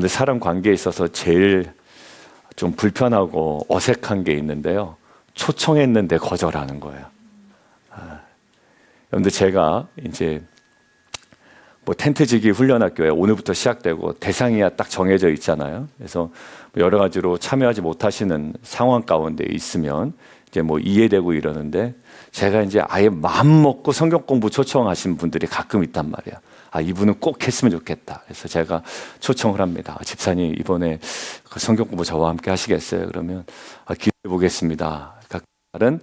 여러분들 사람 관계에 있어서 제일 좀 불편하고 어색한 게 있는데요. 초청했는데 거절하는 거예요. 여러분들 제가 이제 뭐 텐트지기 훈련학교에 오늘부터 시작되고 대상이 딱 정해져 있잖아요. 그래서 여러 가지로 참여하지 못하시는 상황 가운데 있으면 이제 뭐 이해되고 이러는데 제가 이제 아예 마음 먹고 성경 공부 초청하신 분들이 가끔 있단 말이에요. 아, 이분은 꼭 했으면 좋겠다. 그래서 제가 초청을 합니다. 집사님 이번에 그 성경 공부 저와 함께 하시겠어요? 그러면 기도해 보겠습니다. 그 말은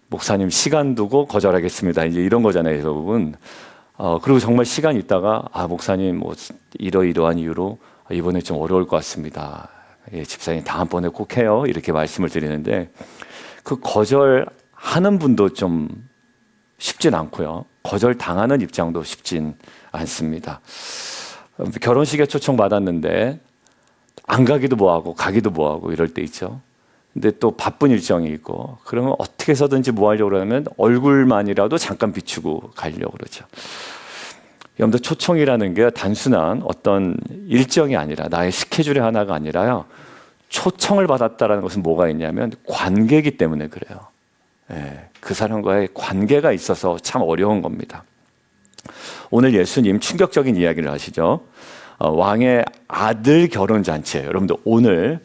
목사님 시간 두고 거절하겠습니다. 이제 이런 거잖아요, 여러분. 그리고 정말 시간 있다가 목사님 뭐 이러이러한 이유로 이번에 좀 어려울 것 같습니다. 예, 집사님 다음번에 꼭 해요. 이렇게 말씀을 드리는데 그 거절하는 분도 좀 쉽진 않고요. 거절 당하는 입장도 쉽진 않습니다. 결혼식에 초청받았는데 안 가기도 뭐하고 가기도 뭐하고 이럴 때 있죠. 근데 또 바쁜 일정이 있고 그러면 어떻게 해서든지 뭐 하려고 그러면 얼굴만이라도 잠깐 비추고 가려고 그러죠. 여러분들 초청이라는 게 단순한 어떤 일정이 아니라 나의 스케줄의 하나가 아니라요. 초청을 받았다는 것은 뭐가 있냐면 관계이기 때문에 그래요. 예, 그 사람과의 관계가 있어서 참 어려운 겁니다. 오늘 예수님 충격적인 이야기를 하시죠. 왕의 아들 결혼잔치예요. 여러분들 오늘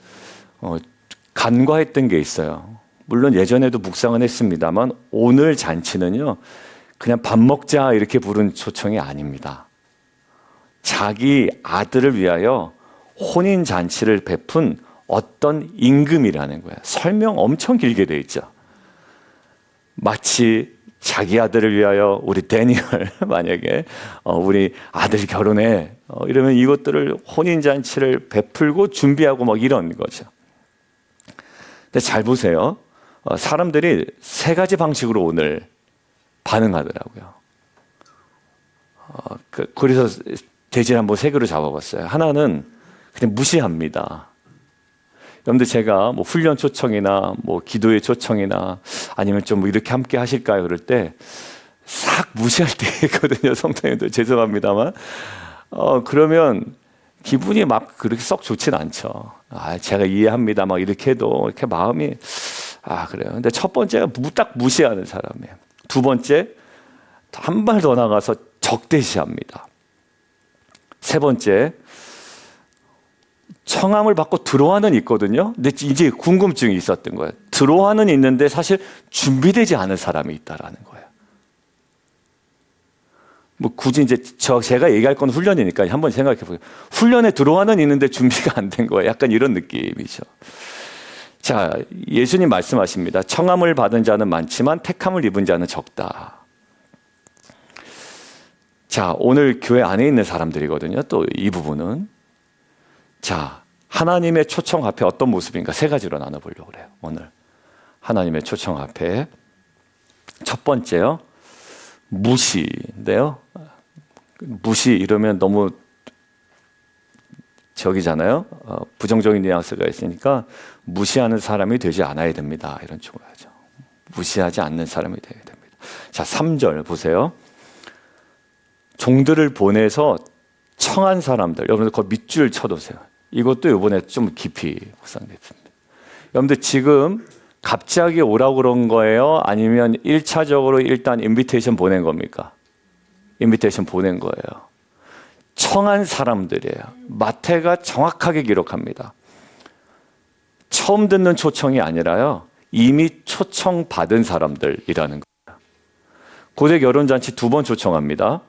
간과했던 게 있어요. 물론 예전에도 묵상은 했습니다만 오늘 잔치는요. 그냥 밥 먹자 이렇게 부른 초청이 아닙니다. 자기 아들을 위하여 혼인잔치를 베푼 어떤 임금이라는 거예요. 설명 엄청 길게 돼 있죠. 마치 자기 아들을 위하여 우리 데니얼 만약에 우리 아들 결혼해 이러면 이것들을 혼인잔치를 베풀고 준비하고 막 이런 거죠. 근데 잘 보세요. 사람들이 세 가지 방식으로 오늘 반응하더라고요. 그래서 대신 한번 세 개로 잡아봤어요. 하나는 그냥 무시합니다. 여러분들 제가 뭐 훈련 초청이나 뭐 기도의 초청이나 아니면 좀 뭐 이렇게 함께 하실까요? 그럴 때 싹 무시할 때 있거든요. 성도님들 죄송합니다만. 그러면 기분이 막 그렇게 썩 좋진 않죠. 제가 이해합니다. 막 이렇게 해도 이렇게 마음이 그래요. 근데 첫 번째가 딱 무시하는 사람이에요. 두 번째 한 발 더 나가서 적대시합니다. 세 번째 청함을 받고 들어와는 있거든요. 근데 이제 궁금증이 있었던 거예요. 들어와는 있는데 사실 준비되지 않은 사람이 있다라는 거예요. 뭐 굳이 이제 제가 얘기할 건 훈련이니까 한번 생각해 보세요. 훈련에 들어와는 있는데 준비가 안 된 거예요. 약간 이런 느낌이죠. 자, 예수님 말씀하십니다. 청함을 받은 자는 많지만 택함을 입은 자는 적다. 자, 오늘 교회 안에 있는 사람들이거든요. 또 이 부분은. 자, 하나님의 초청 앞에 어떤 모습인가 세 가지로 나눠보려고 그래요. 오늘 하나님의 초청 앞에 첫 번째요. 무시인데요. 무시 이러면 너무 저기잖아요. 부정적인 뉘앙스가 있으니까 무시하는 사람이 되지 않아야 됩니다. 이런 쪽으로 하죠. 무시하지 않는 사람이 되어야 됩니다. 자, 3절 보세요. 종들을 보내서 청한 사람들. 여러분들 그 밑줄 쳐두세요. 이것도 이번에 좀 깊이 묵상됐습니다. 여러분들 지금 갑자기 오라고 그런 거예요? 아니면 1차적으로 일단 인비테이션 보낸 겁니까? 인비테이션 보낸 거예요. 청한 사람들이에요. 마태가 정확하게 기록합니다. 처음 듣는 초청이 아니라요. 이미 초청받은 사람들이라는 거예요. 고대 결혼잔치 2번 초청합니다.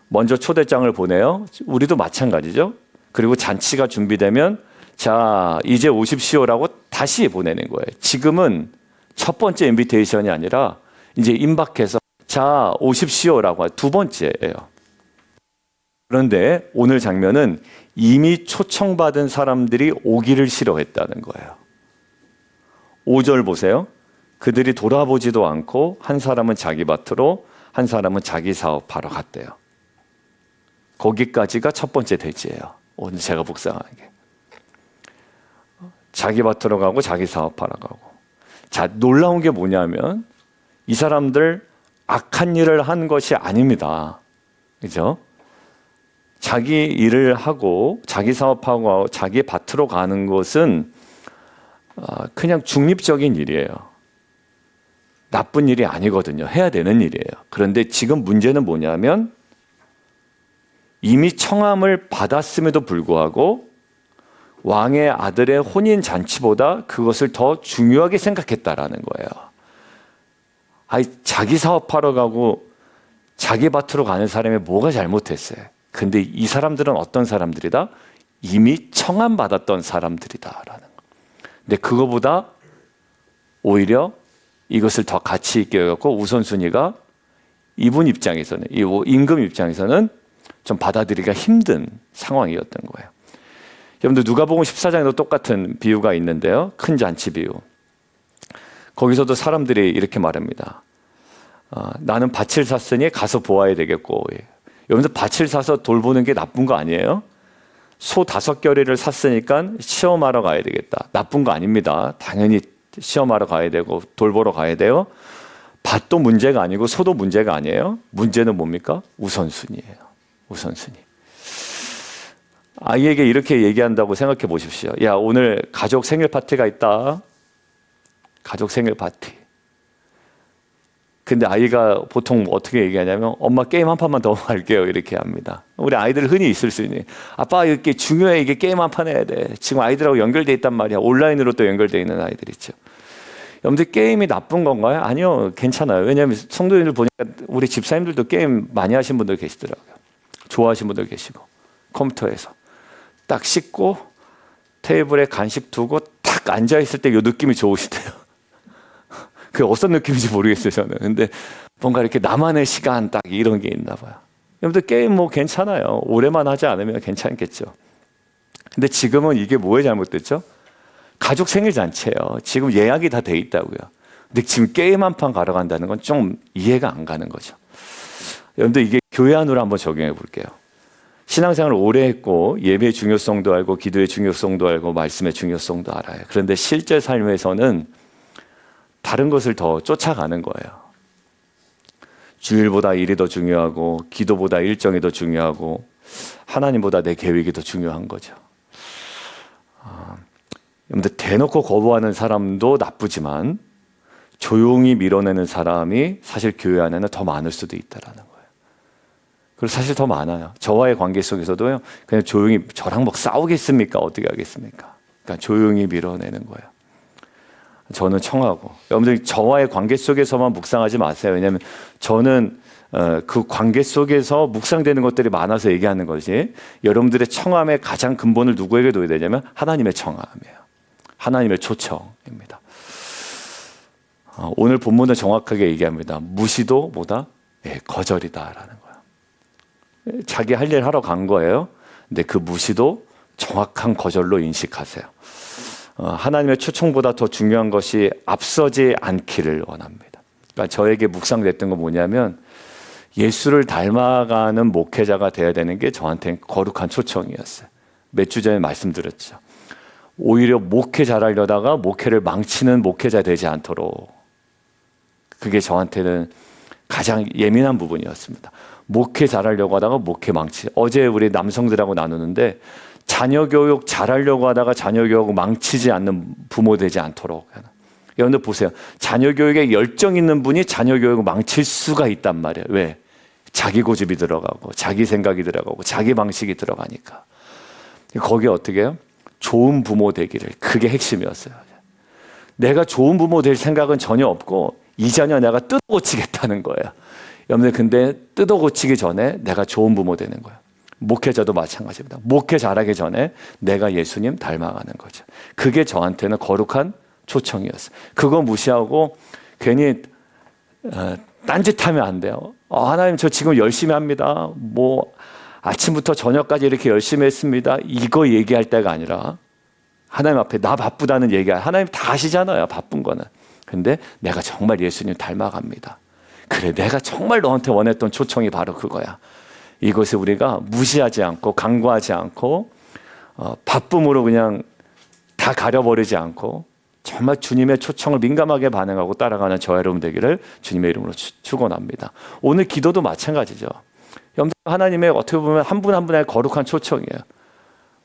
먼저 초대장을 보내요. 우리도 마찬가지죠. 그리고 잔치가 준비되면 자 이제 오십시오라고 다시 보내는 거예요. 지금은 첫 번째 인비테이션이 아니라 이제 임박해서 자 오십시오라고 두 번째예요. 그런데 오늘 장면은 이미 초청받은 사람들이 오기를 싫어했다는 거예요. 5절 보세요. 그들이 돌아보지도 않고 한 사람은 자기 밭으로 한 사람은 자기 사업하러 갔대요. 거기까지가 첫 번째 대지예요. 오늘 제가 묵상하는 게. 자기 밭으로 가고 자기 사업하러 가고. 자, 놀라운 게 뭐냐면 이 사람들 악한 일을 한 것이 아닙니다. 그죠? 자기 일을 하고 자기 사업하고 자기 밭으로 가는 것은 그냥 중립적인 일이에요. 나쁜 일이 아니거든요. 해야 되는 일이에요. 그런데 지금 문제는 뭐냐면 이미 청함을 받았음에도 불구하고 왕의 아들의 혼인 잔치보다 그것을 더 중요하게 생각했다라는 거예요. 자기 사업하러 가고 자기 밭으로 가는 사람이 뭐가 잘못했어요? 근데 이 사람들은 어떤 사람들이다? 이미 청함 받았던 사람들이다라는 거. 근데 그거보다 오히려 이것을 더 가치 있게 여겼고 우선순위가 이분 입장에서는, 이 임금 입장에서는 좀 받아들이기가 힘든 상황이었던 거예요. 여러분들 누가복음 14장에도 똑같은 비유가 있는데요. 큰 잔치 비유. 거기서도 사람들이 이렇게 말합니다. 나는 밭을 샀으니 가서 보아야 되겠고. 여러분들 밭을 사서 돌보는 게 나쁜 거 아니에요? 소 5겨레를 샀으니까 시험하러 가야 되겠다. 나쁜 거 아닙니다. 당연히 시험하러 가야 되고 돌보러 가야 돼요. 밭도 문제가 아니고 소도 문제가 아니에요. 문제는 뭡니까? 우선순위예요. 우선순위. 아이에게 이렇게 얘기한다고 생각해 보십시오. 야, 오늘 가족 생일 파티가 있다. 가족 생일 파티. 근데 아이가 보통 어떻게 얘기하냐면 엄마 게임 한 판만 더 할게요. 이렇게 합니다. 우리 아이들 흔히 있을 수 있는 아빠 이게 중요해. 이게 게임 한 판 해야 돼. 지금 아이들하고 연결돼 있단 말이야. 온라인으로 또 연결돼 있는 아이들 있죠. 여러분들 게임이 나쁜 건가요? 아니요. 괜찮아요. 왜냐하면 성도님들 보니까 우리 집사님들도 게임 많이 하신 분들 계시더라고요. 좋아하시는 분들 계시고 컴퓨터에서 딱 씻고 테이블에 간식 두고 딱 앉아있을 때 이 느낌이 좋으시대요. 그게 어떤 느낌인지 모르겠어요, 저는. 근데 뭔가 이렇게 나만의 시간 딱 이런 게 있나 봐요. 여러분들 게임 뭐 괜찮아요. 오래만 하지 않으면 괜찮겠죠. 근데 지금은 이게 뭐에 잘못됐죠? 가족 생일 잔치예요. 지금 예약이 다 돼 있다고요. 근데 지금 게임 한 판 가러 간다는 건 좀 이해가 안 가는 거죠. 여러분들 이게 교회 안으로 한번 적용해 볼게요. 신앙생활을 오래 했고 예배의 중요성도 알고 기도의 중요성도 알고 말씀의 중요성도 알아요. 그런데 실제 삶에서는 다른 것을 더 쫓아가는 거예요. 주일보다 일이 더 중요하고 기도보다 일정이 더 중요하고 하나님보다 내 계획이 더 중요한 거죠. 여러분들 대놓고 거부하는 사람도 나쁘지만 조용히 밀어내는 사람이 사실 교회 안에는 더 많을 수도 있다라는 거예요. 그리고 사실 더 많아요. 저와의 관계 속에서도요. 그냥 조용히 저랑 뭐 싸우겠습니까? 어떻게 하겠습니까? 그러니까 조용히 밀어내는 거예요. 저는 청하고 여러분들 저와의 관계 속에서만 묵상하지 마세요. 왜냐하면 저는 그 관계 속에서 묵상되는 것들이 많아서 얘기하는 것이 여러분들의 청함의 가장 근본을 누구에게 둬야 되냐면 하나님의 청함이에요. 하나님의 초청입니다. 오늘 본문은 정확하게 얘기합니다. 무시도 뭐다? 거절이다라는 거예요. 자기 할 일 하러 간 거예요. 근데 그 무시도 정확한 거절로 인식하세요. 하나님의 초청보다 더 중요한 것이 앞서지 않기를 원합니다. 그러니까 저에게 묵상됐던 건 뭐냐면 예수를 닮아가는 목회자가 돼야 되는 게 저한테는 거룩한 초청이었어요. 몇 주 전에 말씀드렸죠. 오히려 목회 잘하려다가 목회를 망치는 목회자 되지 않도록 그게 저한테는 가장 예민한 부분이었습니다. 목회 잘하려고 하다가 목회 망치. 어제 우리 남성들하고 나누는데 자녀 교육 잘하려고 하다가 자녀 교육 망치지 않는 부모 되지 않도록. 여러분들 보세요. 자녀 교육에 열정 있는 분이 자녀 교육을 망칠 수가 있단 말이에요. 왜? 자기 고집이 들어가고 자기 생각이 들어가고 자기 방식이 들어가니까. 거기에 어떻게 해요? 좋은 부모 되기를. 그게 핵심이었어요. 내가 좋은 부모 될 생각은 전혀 없고 이 자녀 내가 뜯어 고치겠다는 거예요. 여러분들 근데 뜯어 고치기 전에 내가 좋은 부모 되는 거예요. 목회자도 마찬가지입니다. 목회 잘하기 전에 내가 예수님 닮아가는 거죠. 그게 저한테는 거룩한 초청이었어요. 그거 무시하고 괜히 딴짓하면 안 돼요. 하나님 저 지금 열심히 합니다. 뭐 아침부터 저녁까지 이렇게 열심히 했습니다. 이거 얘기할 때가 아니라 하나님 앞에 나 바쁘다는 얘기. 하나님 다 아시잖아요. 바쁜 거는. 근데 내가 정말 예수님 닮아갑니다. 그래 내가 정말 너한테 원했던 초청이 바로 그거야. 이것을 우리가 무시하지 않고 간과하지 않고 바쁨으로 그냥 다 가려버리지 않고 정말 주님의 초청을 민감하게 반응하고 따라가는 저와 여러분 되기를 주님의 이름으로 축원합니다. 오늘 기도도 마찬가지죠. 여러분, 하나님의 어떻게 보면 한 분 한 분의 거룩한 초청이에요.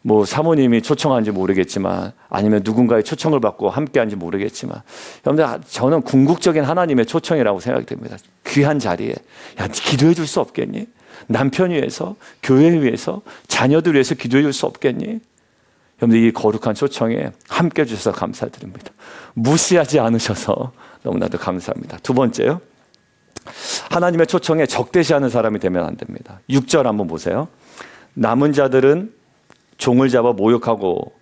뭐 사모님이 초청한지 모르겠지만, 아니면 누군가의 초청을 받고 함께한지 모르겠지만, 여러분들, 저는 궁극적인 하나님의 초청이라고 생각이 됩니다. 귀한 자리에, 야, 기도해 줄 수 없겠니? 남편 위해서, 교회 위해서, 자녀들 위해서 기도해 줄 수 없겠니? 여러분들, 이 거룩한 초청에 함께 해주셔서 감사드립니다. 무시하지 않으셔서 너무나도 감사합니다. 두 번째요, 하나님의 초청에 적대시하는 사람이 되면 안 됩니다. 6절 한번 보세요. 남은 자들은 종을 잡아 모욕하고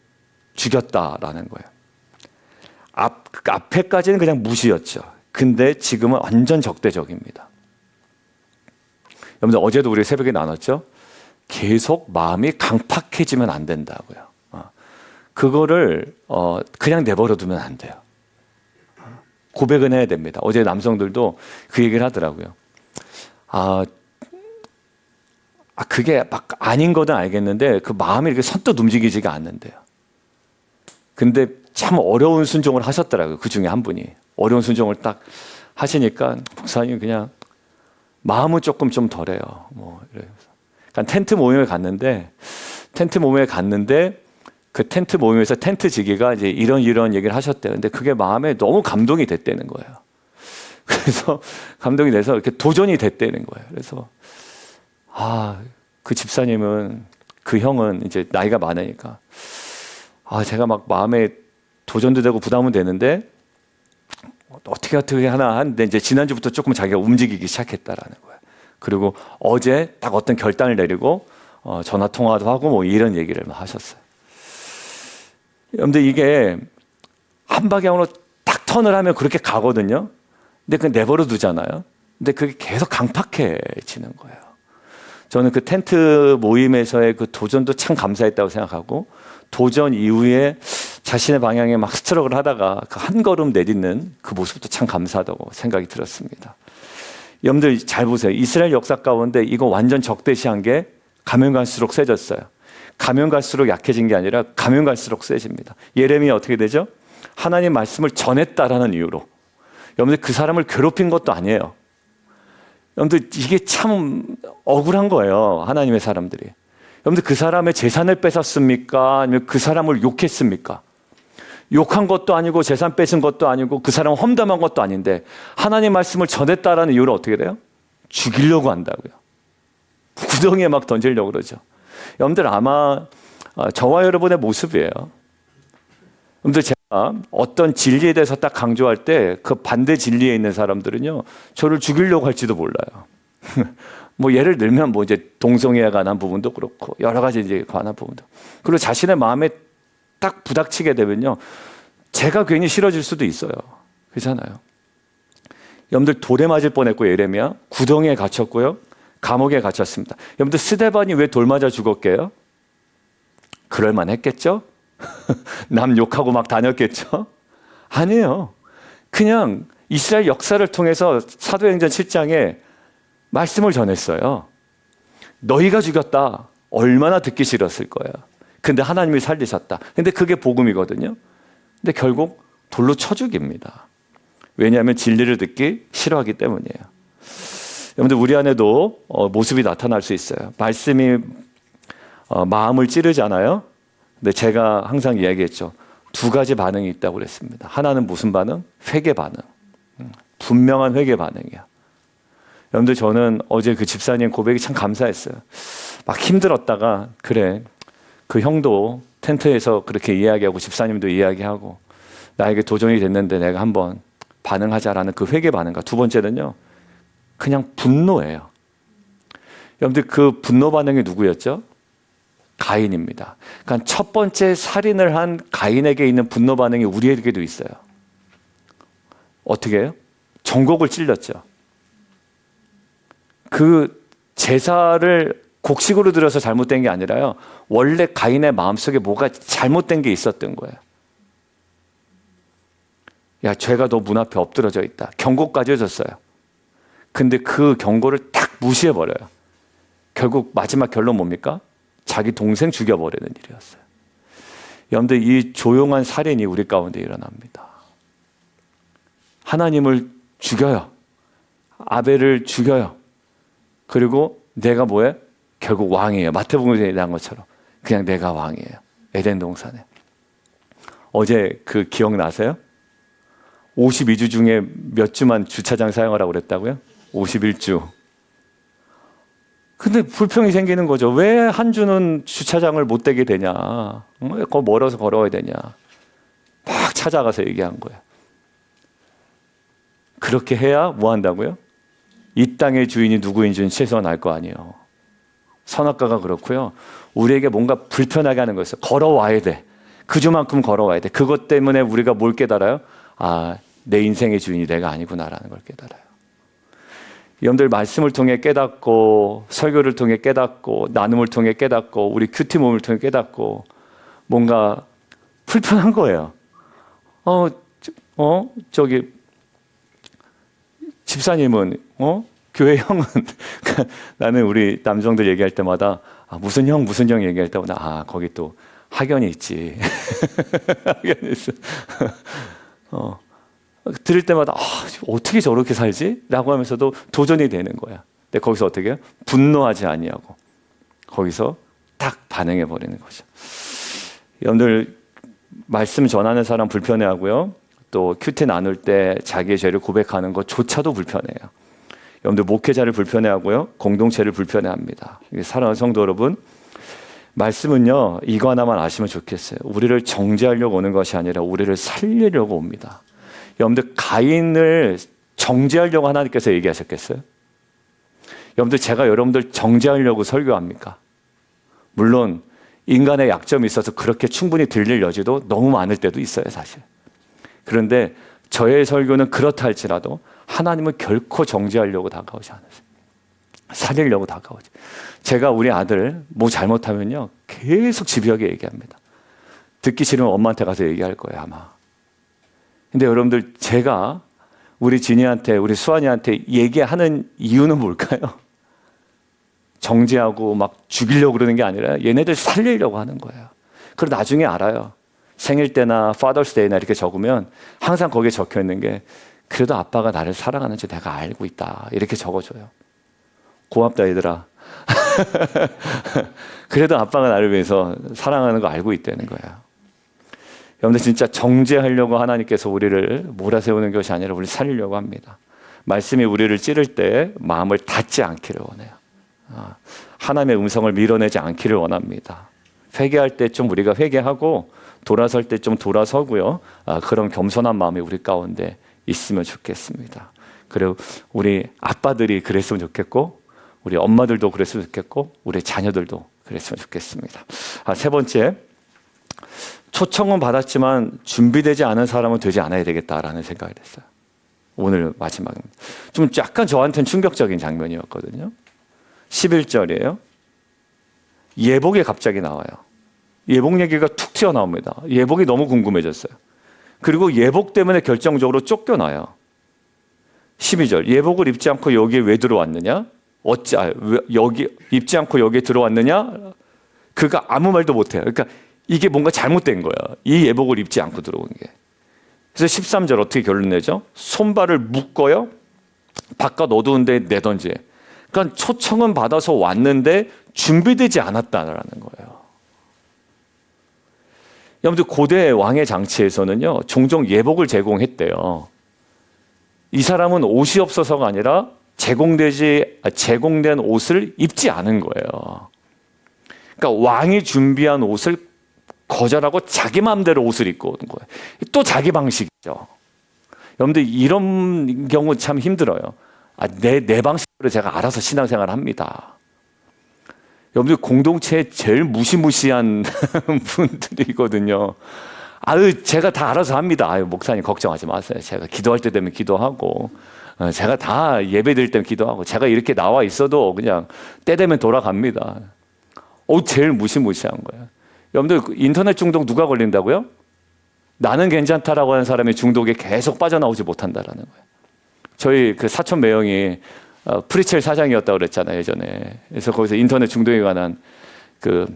죽였다라는 거예요. 앞에까지는 그냥 무시였죠. 근데 지금은 완전 적대적입니다. 여러분들, 어제도 우리 새벽에 나눴죠? 계속 마음이 강팍해지면 안 된다고요. 그거를 그냥 내버려 두면 안 돼요. 고백은 해야 됩니다. 어제 남성들도 그 얘기를 하더라고요. 그게 막 아닌 거는 알겠는데 그 마음이 이렇게 선뜻 움직이지가 않는데요. 근데 참 어려운 순종을 하셨더라고요. 그 중에 한 분이 어려운 순종을 딱 하시니까 목사님 그냥 마음은 조금 좀 덜해요. 뭐 이러면서. 그러니까 텐트 모임에 갔는데 그 텐트 모임에서 텐트 지기가 이제 이런 얘기를 하셨대요. 근데 그게 마음에 너무 감동이 됐다는 거예요. 그래서 감동이 돼서 이렇게 도전이 됐다는 거예요. 그래서 그 집사님은, 그 형은 이제 나이가 많으니까, 제가 막 마음에 도전도 되고 부담은 되는데, 어떻게 하나 하는데, 이제 지난주부터 조금 자기가 움직이기 시작했다라는 거예요. 그리고 어제 딱 어떤 결단을 내리고, 전화 통화도 하고 뭐 이런 얘기를 하셨어요. 여러분들, 이게 한 방향으로 딱 턴을 하면 그렇게 가거든요. 근데 그냥 내버려 두잖아요. 근데 그게 계속 강팍해지는 거예요. 저는 그 텐트 모임에서의 그 도전도 참 감사했다고 생각하고, 도전 이후에 자신의 방향에 막 스트럭을 하다가 그 한 걸음 내딛는 그 모습도 참 감사하다고 생각이 들었습니다. 여러분들 잘 보세요. 이스라엘 역사 가운데 이거 완전 적대시한 게 가면 갈수록 세졌어요. 가면 갈수록 약해진 게 아니라 가면 갈수록 세집니다. 예레미야 어떻게 되죠? 하나님 말씀을 전했다라는 이유로. 여러분들, 그 사람을 괴롭힌 것도 아니에요. 여러분들, 이게 참 억울한 거예요. 하나님의 사람들이. 여러분들, 그 사람의 재산을 뺏었습니까? 아니면 그 사람을 욕했습니까? 욕한 것도 아니고 재산 뺏은 것도 아니고 그 사람을 험담한 것도 아닌데 하나님 말씀을 전했다라는 이유로 어떻게 돼요? 죽이려고 한다고요. 구덩이에 막 던지려고 그러죠. 여러분들, 아마 저와 여러분의 모습이에요. 여러분들, 제가 어떤 진리에 대해서 딱 강조할 때 그 반대 진리에 있는 사람들은요, 저를 죽이려고 할지도 몰라요. 뭐 예를 들면 뭐 이제 동성애에 관한 부분도 그렇고 여러 가지 이제 관한 부분도. 그리고 자신의 마음에 딱 부닥치게 되면요, 제가 괜히 싫어질 수도 있어요. 그렇잖아요. 여러분들, 돌에 맞을 뻔했고, 예레미야 구덩이에 갇혔고요, 감옥에 갇혔습니다. 여러분들, 스데반이 왜 돌 맞아 죽었게요? 그럴만 했겠죠? 남 욕하고 막 다녔겠죠? 아니에요. 그냥 이스라엘 역사를 통해서 사도행전 7장에 말씀을 전했어요. 너희가 죽였다. 얼마나 듣기 싫었을 거예요. 근데 하나님이 살리셨다. 근데 그게 복음이거든요. 근데 결국 돌로 쳐 죽입니다. 왜냐하면 진리를 듣기 싫어하기 때문이에요. 여러분들, 우리 안에도 모습이 나타날 수 있어요. 말씀이 마음을 찌르잖아요. 근데 제가 항상 이야기했죠. 두 가지 반응이 있다고 그랬습니다. 하나는 무슨 반응? 회개 반응. 분명한 회개 반응이야. 여러분들, 저는 어제 그 집사님 고백이 참 감사했어요. 막 힘들었다가, 그래, 그 형도 텐트에서 그렇게 이야기하고 집사님도 이야기하고 나에게 도전이 됐는데 내가 한번 반응하자라는 그 회개 반응과, 두 번째는요, 그냥 분노예요. 여러분들, 그 분노 반응이 누구였죠? 가인입니다. 그러니까 첫 번째 살인을 한 가인에게 있는 분노 반응이 우리에게도 있어요. 어떻게 해요? 정곡을 찔렸죠. 그 제사를 곡식으로 들여서 잘못된 게 아니라요, 원래 가인의 마음속에 뭐가 잘못된 게 있었던 거예요. 야, 죄가 너 문 앞에 엎드러져 있다. 경고까지 해줬어요. 근데 그 경고를 딱 무시해버려요. 결국 마지막 결론 뭡니까? 자기 동생 죽여버리는 일이었어요. 여러분들, 이 조용한 살인이 우리 가운데 일어납니다. 하나님을 죽여요. 아벨을 죽여요. 그리고 내가 뭐해? 결국 왕이에요. 마태복음에 얘기한 것처럼 그냥 내가 왕이에요. 에덴 동산에. 어제 그 기억나세요? 52주 중에 몇 주만 주차장 사용하라고 그랬다고요? 51주. 근데 불평이 생기는 거죠. 왜 한 주는 주차장을 못 대게 되냐? 왜 멀어서 걸어야 되냐? 막 찾아가서 얘기한 거예요. 그렇게 해야 뭐 한다고요? 이 땅의 주인이 누구인지는 최소한 알 거 아니에요. 선악과가 그렇고요. 우리에게 뭔가 불편하게 하는 거였어요. 걸어와야 돼. 그 주만큼 걸어와야 돼. 그것 때문에 우리가 뭘 깨달아요? 아, 내 인생의 주인이 내가 아니구나라는 걸 깨달아요. 여러분들 말씀을 통해 깨닫고 설교를 통해 깨닫고 나눔을 통해 깨닫고 우리 큐티 모임을 통해 깨닫고 뭔가 불편한 거예요. 저기 집사님은 교회 형은 나는 우리 남성들 얘기할 때마다 무슨 형 얘기할 때마다 거기 또 학연이 있지. 학연이 있어. 들을 때마다 어떻게 저렇게 살지? 라고 하면서도 도전이 되는 거야. 근데 거기서 어떻게 해요? 분노하지 아니하고 거기서 딱 반응해 버리는 거죠. 여러분들 말씀 전하는 사람 불편해하고요. 또 큐티 나눌 때 자기의 죄를 고백하는 것조차도 불편해요. 여러분들 목회자를 불편해하고요. 공동체를 불편해합니다. 사랑하는 성도 여러분, 말씀은요. 이거 하나만 아시면 좋겠어요. 우리를 정죄하려고 오는 것이 아니라 우리를 살리려고 옵니다. 여러분들 가인을 정죄하려고 하나님께서 얘기하셨겠어요? 여러분들 제가 여러분들 정죄하려고 설교합니까? 물론 인간의 약점이 있어서 그렇게 충분히 들릴 여지도 너무 많을 때도 있어요, 사실. 그런데 저의 설교는 그렇다 할지라도 하나님은 결코 정죄하려고 다가오지 않으세요. 살리려고 다가오지. 제가 우리 아들 뭐 잘못하면요 계속 집요하게 얘기합니다. 듣기 싫으면 엄마한테 가서 얘기할 거예요, 아마. 근데 여러분들 제가 우리 진이한테 우리 수환이한테 얘기하는 이유는 뭘까요? 정죄하고 막 죽이려고 그러는 게 아니라 얘네들 살리려고 하는 거예요. 그리고 나중에 알아요. 생일 때나 파더스 데이나 이렇게 적으면 항상 거기에 적혀 있는 게 그래도 아빠가 나를 사랑하는지 내가 알고 있다. 이렇게 적어줘요. 고맙다 얘들아. 그래도 아빠가 나를 위해서 사랑하는 거 알고 있다는 거예요. 여러분들 진짜 정죄하려고 하나님께서 우리를 몰아세우는 것이 아니라 우리를 살리려고 합니다. 말씀이 우리를 찌를 때 마음을 닫지 않기를 원해요. 하나님의 음성을 밀어내지 않기를 원합니다. 회개할 때 좀 우리가 회개하고 돌아설 때 좀 돌아서고요. 그런 겸손한 마음이 우리 가운데 있으면 좋겠습니다. 그리고 우리 아빠들이 그랬으면 좋겠고 우리 엄마들도 그랬으면 좋겠고 우리 자녀들도 그랬으면 좋겠습니다. 세 번째, 초청은 받았지만 준비되지 않은 사람은 되지 않아야 되겠다라는 생각이 됐어요. 오늘 마지막입니다. 좀 약간 저한테는 충격적인 장면이었거든요. 11절이에요. 예복이 갑자기 나와요. 예복 얘기가 툭 튀어나옵니다. 예복이 너무 궁금해졌어요. 그리고 예복 때문에 결정적으로 쫓겨나요. 12절, 예복을 입지 않고 여기에 왜 들어왔느냐? 여기 입지 않고 여기에 들어왔느냐? 그가 아무 말도 못해요. 그러니까 이게 뭔가 잘못된 거야. 이 예복을 입지 않고 들어온 게. 그래서 13절 어떻게 결론 내죠? 손발을 묶어요. 바깥 어두운 데 내던지. 그러니까 초청은 받아서 왔는데 준비되지 않았다라는 거예요. 여러분들 고대 왕의 장치에서는요. 종종 예복을 제공했대요. 이 사람은 옷이 없어서가 아니라 제공된 옷을 입지 않은 거예요. 그러니까 왕이 준비한 옷을 거절하고 자기 마음대로 옷을 입고 오는 거예요. 또 자기 방식이죠. 여러분들 이런 경우 참 힘들어요. 내 방식으로 제가 알아서 신앙생활을 합니다. 여러분들 공동체에 제일 무시무시한 분들이거든요. 제가 다 알아서 합니다. 목사님 걱정하지 마세요. 제가 기도할 때 되면 기도하고 제가 다 예배 드릴 때면 기도하고 제가 이렇게 나와 있어도 그냥 때 되면 돌아갑니다. 제일 무시무시한 거예요. 여러분들 인터넷 중독 누가 걸린다고요? 나는 괜찮다라고 하는 사람이 중독에 계속 빠져나오지 못한다라는 거예요. 저희 그 사촌 매형이 프리첼 사장이었다고 그랬잖아요, 예전에. 그래서 거기서 인터넷 중독에 관한 그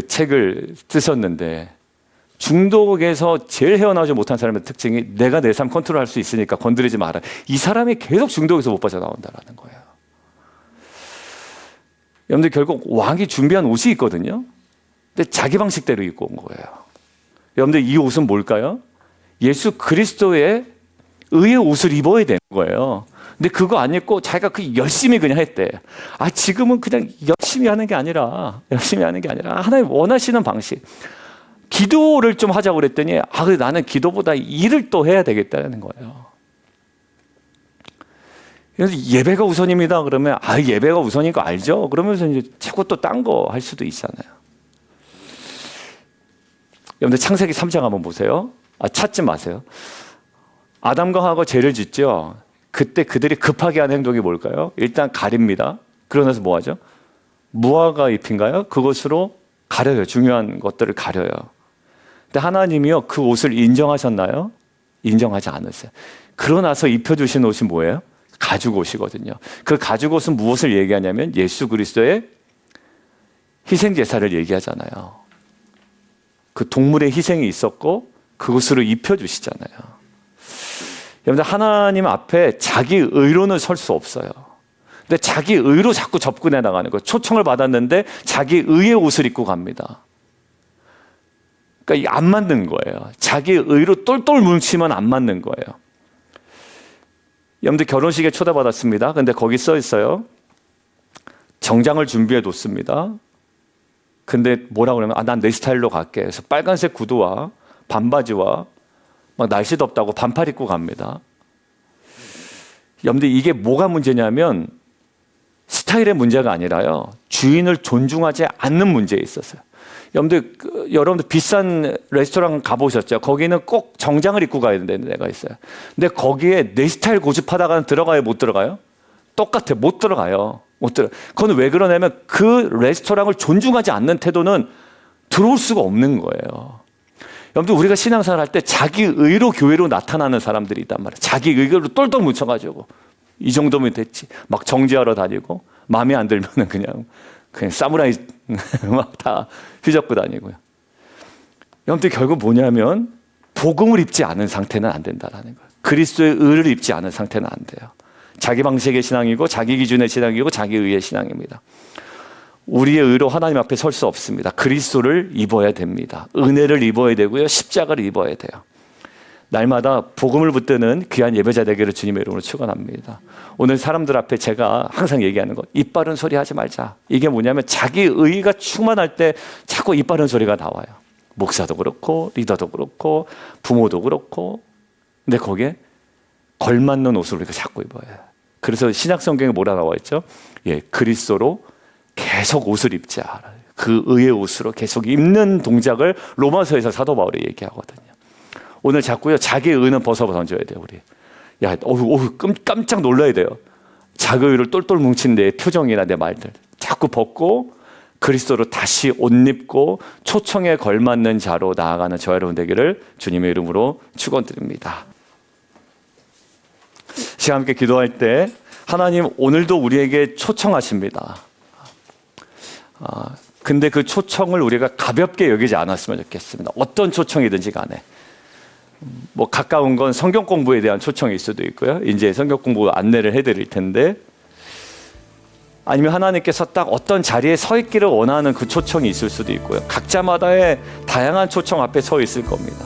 책을 쓰셨는데 중독에서 제일 헤어나오지 못한 사람의 특징이 내가 내 삶 컨트롤할 수 있으니까 건드리지 마라. 이 사람이 계속 중독에서 못 빠져나온다라는 거예요. 여러분들 결국 왕이 준비한 옷이 있거든요. 근데 자기 방식대로 입고 온 거예요. 여러분들 이 옷은 뭘까요? 예수 그리스도의 의의 옷을 입어야 되는 거예요. 근데 그거 안 입고 자기가 그 열심히 그냥 했대. 지금은 그냥 열심히 하는 게 아니라 하나님 원하시는 방식. 기도를 좀 하자고 그랬더니 그래 나는 기도보다 일을 또 해야 되겠다는 거예요. 그래서 예배가 우선입니다. 그러면 예배가 우선인 거 알죠? 그러면서 이제 자꾸 또 딴 거 할 수도 있잖아요. 여러분들 창세기 3장 한번 보세요. 찾지 마세요. 아담과 하와가 죄를 짓죠. 그때 그들이 급하게 한 행동이 뭘까요? 일단 가립니다. 그러면서 뭐 하죠? 무화과 잎인가요? 그것으로 가려요. 중요한 것들을 가려요. 근데 하나님이요, 그 옷을 인정하셨나요? 인정하지 않으세요. 그러나서 입혀주신 옷이 뭐예요? 가죽 옷이거든요. 그 가죽 옷은 무엇을 얘기하냐면 예수 그리스도의 희생제사를 얘기하잖아요. 그 동물의 희생이 있었고 그것으로 입혀주시잖아요. 여러분들 하나님 앞에 자기 의로는 설 수 없어요. 근데 자기 의로 자꾸 접근해 나가는 거예요. 초청을 받았는데 자기 의의 옷을 입고 갑니다. 그러니까 안 맞는 거예요. 자기 의로 똘똘 뭉치면 안 맞는 거예요. 여러분들 결혼식에 초대받았습니다. 근데 거기 써 있어요. 정장을 준비해 뒀습니다. 근데 뭐라 그러면 난 내 스타일로 갈게. 그래서 빨간색 구두와 반바지와 막 날씨 덥다고 반팔 입고 갑니다. 여러분들 이게 뭐가 문제냐면 스타일의 문제가 아니라요. 주인을 존중하지 않는 문제에 있었어요. 여러분들 비싼 레스토랑 가보셨죠? 거기는 꼭 정장을 입고 가야 되는 데가 있어요. 근데 거기에 내 스타일 고집하다가는 들어가요? 못 들어가요? 똑같아. 못 들어가요. 못 들어. 그건 왜 그러냐면 그 레스토랑을 존중하지 않는 태도는 들어올 수가 없는 거예요. 여러분들 우리가 신앙생활 할 때 자기 의로 교회로 나타나는 사람들이 있단 말이에요. 자기 의로 똘똘 뭉쳐가지고 이 정도면 됐지. 막 정지하러 다니고 마음에 안 들면은 그냥 사무라이 막 다 휘젓고 다니고요. 여러분들 결국 뭐냐면 복음을 입지 않은 상태는 안 된다라는 거예요. 그리스도의 의를 입지 않은 상태는 안 돼요. 자기 방식의 신앙이고 자기 기준의 신앙이고 자기 의의 신앙입니다. 우리의 의로 하나님 앞에 설 수 없습니다. 그리스도를 입어야 됩니다. 은혜를 입어야 되고요. 십자가를 입어야 돼요. 날마다 복음을 붙드는 귀한 예배자 되기를 주님의 이름으로 축원합니다. 오늘 사람들 앞에 제가 항상 얘기하는 거, 입 바른 소리 하지 말자. 이게 뭐냐면 자기 의가 충만할 때 자꾸 입 바른 소리가 나와요. 목사도 그렇고 리더도 그렇고 부모도 그렇고. 근데 거기에 걸맞는 옷을 우리가 자꾸 입어요. 그래서 신약 성경에 뭐라 나와 있죠? 그리스도로 계속 옷을 입자. 그 의의 옷으로 계속 입는 동작을 로마서에서 사도 바울이 얘기하거든요. 오늘 자꾸요 자기 의는 벗어 던져야 돼요. 우리 깜짝 놀라야 돼요. 자기 의를 똘똘 뭉친 내 표정이나 내 말들 자꾸 벗고 그리스도로 다시 옷 입고 초청에 걸맞는 자로 나아가는 저와 여러분 되기를 주님의 이름으로 축원드립니다. 시간 함께 기도할 때 하나님 오늘도 우리에게 초청하십니다. 근데 그 초청을 우리가 가볍게 여기지 않았으면 좋겠습니다. 어떤 초청이든지 간에. 가까운 건 성경 공부에 대한 초청일 수도 있고요. 이제 성경 공부 안내를 해드릴 텐데, 아니면 하나님께서 딱 어떤 자리에 서 있기를 원하는 그 초청이 있을 수도 있고요. 각자마다의 다양한 초청 앞에 서 있을 겁니다.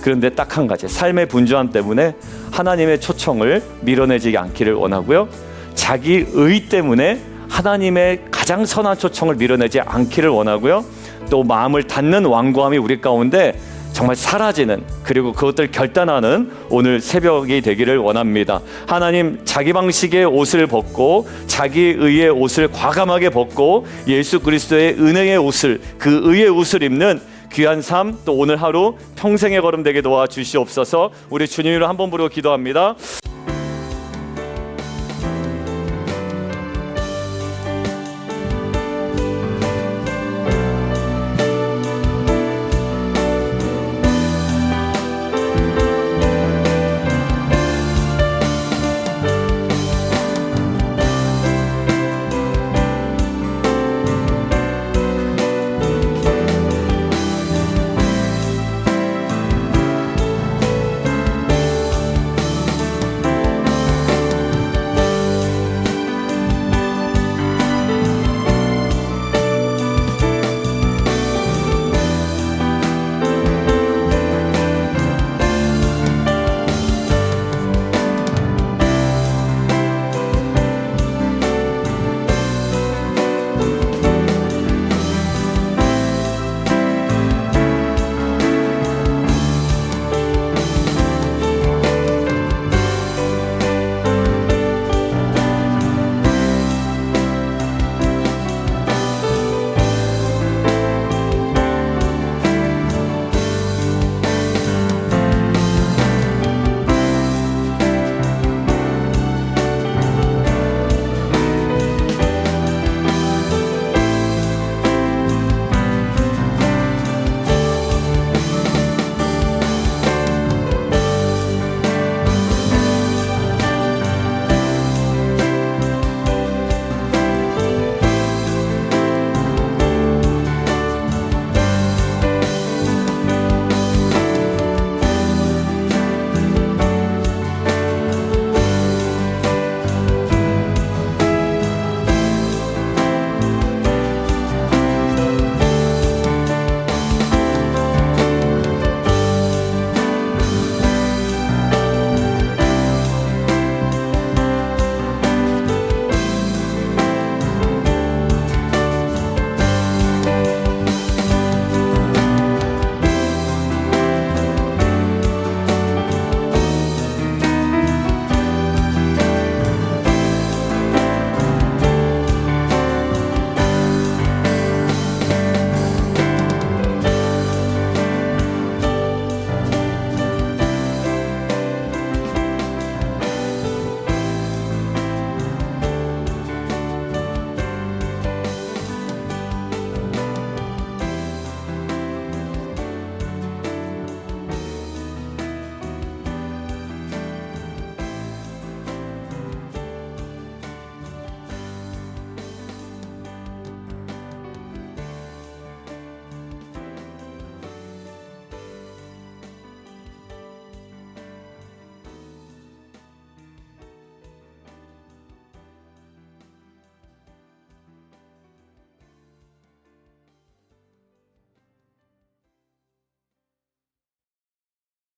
그런데 딱 한 가지, 삶의 분주함 때문에 하나님의 초청을 밀어내지 않기를 원하고요. 자기 의 때문에 하나님의 가장 선한 초청을 밀어내지 않기를 원하고요. 또 마음을 닫는 완고함이 우리 가운데 정말 사라지는, 그리고 그것들 결단하는 오늘 새벽이 되기를 원합니다. 하나님, 자기 방식의 옷을 벗고 자기 의의 옷을 과감하게 벗고 예수 그리스도의 은혜의 옷을, 그 의의 옷을 입는 귀한 삶, 또 오늘 하루 평생의 걸음 되게 도와주시옵소서. 우리 주님으로 한 번 부르고 기도합니다.